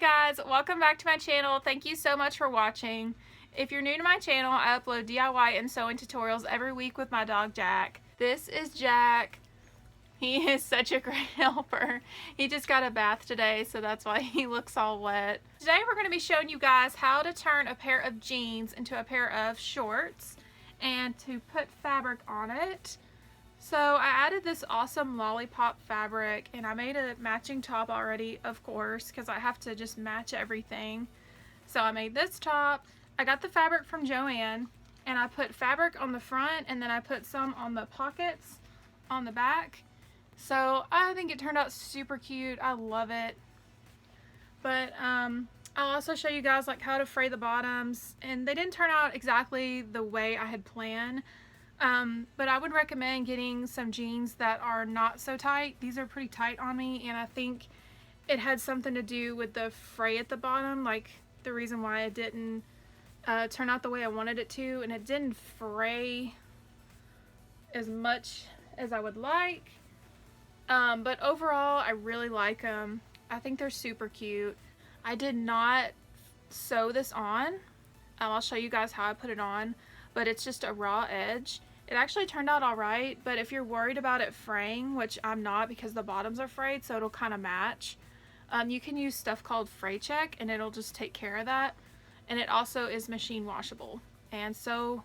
guys, welcome back to my channel. Thank you so much for watching. If you're new to my channel, I upload DIY and sewing tutorials every week with my dog Jack. This is Jack. He is such a great helper. He just got a bath today, so that's why he looks all wet. Today we're going to be showing you guys how to turn a pair of jeans into a pair of shorts and to put fabric on it. So I added this awesome lollipop fabric and I made a matching top already, of course, because I have to just match everything. So I made this top. I got the fabric from Joann and I put fabric on the front and then I put some on the pockets on the back. So I think it turned out super cute. I love it. But I'll also show you guys like how to fray the bottoms, and they didn't turn out exactly the way I had planned. But I would recommend getting some jeans that are not so tight. These are pretty tight on me, and I think it had something to do with the fray at the bottom, like the reason why it didn't turn out the way I wanted it to, and it didn't fray as much as I would like. But overall, I really like them. I think they're super cute. I did not sew this on. I'll show you guys how I put it on, but it's just a raw edge. It actually turned out all right, but if you're worried about it fraying, which I'm not because the bottoms are frayed, so it'll kind of match, you can use stuff called Fray Check and it'll just take care of that. And it also is machine washable, and so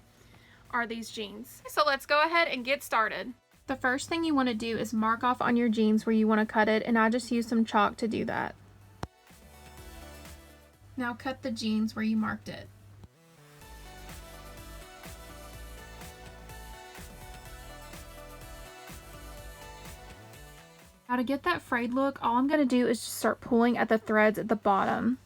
are these jeans. So let's go ahead and get started. The first thing you want to do is mark off on your jeans where you want to cut it, and I just used some chalk to do that. Now cut the jeans where you marked it. Now to get that frayed look, all I'm going to do is just start pulling at the threads at the bottom.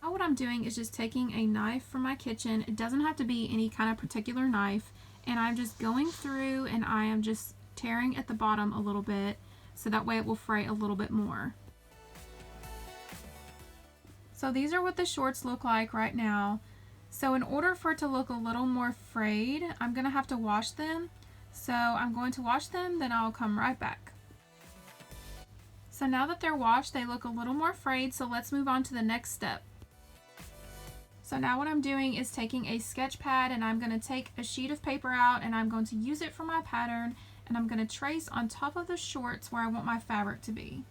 Now what I'm doing is just taking a knife from my kitchen. It doesn't have to be any kind of particular knife. And I'm just going through and I am just tearing at the bottom a little bit so that way it will fray a little bit more. So these are what the shorts look like right now. So in order for it to look a little more frayed, I'm going to have to wash them. So I'm going to wash them, then I'll come right back. So now that they're washed, they look a little more frayed, so let's move on to the next step. So now what I'm doing is taking a sketch pad and I'm going to take a sheet of paper out and I'm going to use it for my pattern, and I'm going to trace on top of the shorts where I want my fabric to be.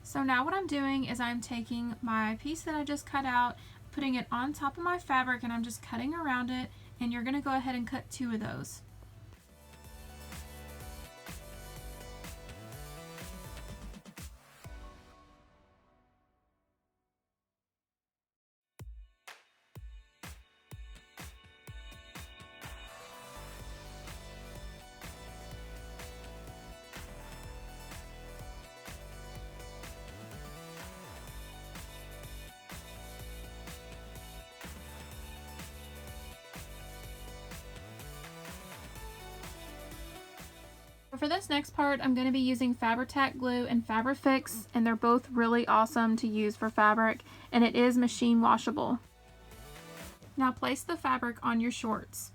So now what I'm doing is I'm taking my piece that I just cut out, putting it on top of my fabric, and I'm just cutting around it, and you're going to go ahead and cut 2 of those. For this next part, I'm going to be using Fabri-Tac glue and Fabri-Fix, and they're both really awesome to use for fabric, and it is machine washable. Now place the fabric on your shorts.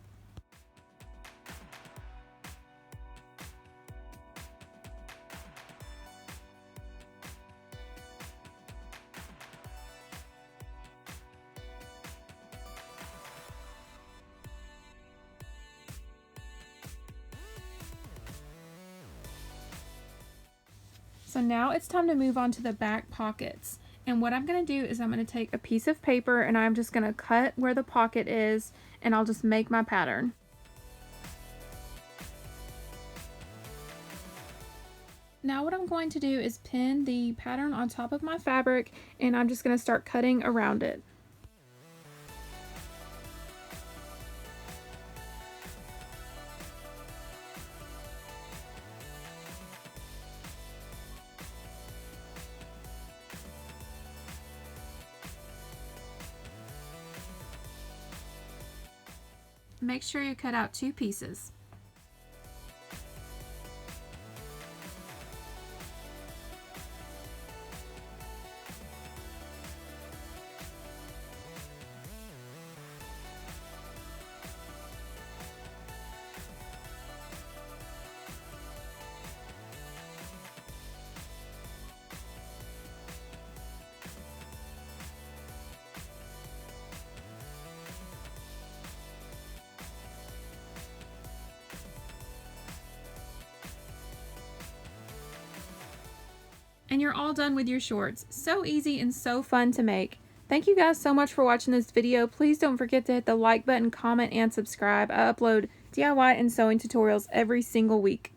So now it's time to move on to the back pockets. And what I'm going to do is I'm going to take a piece of paper and I'm just going to cut where the pocket is, and I'll just make my pattern. Now what I'm going to do is pin the pattern on top of my fabric, and I'm just going to start cutting around it. Make sure you cut out 2 pieces. And you're all done with your shorts. So easy and so fun to make. Thank you guys so much for watching this video. Please don't forget to hit the like button, comment, and subscribe. I upload DIY and sewing tutorials every single week.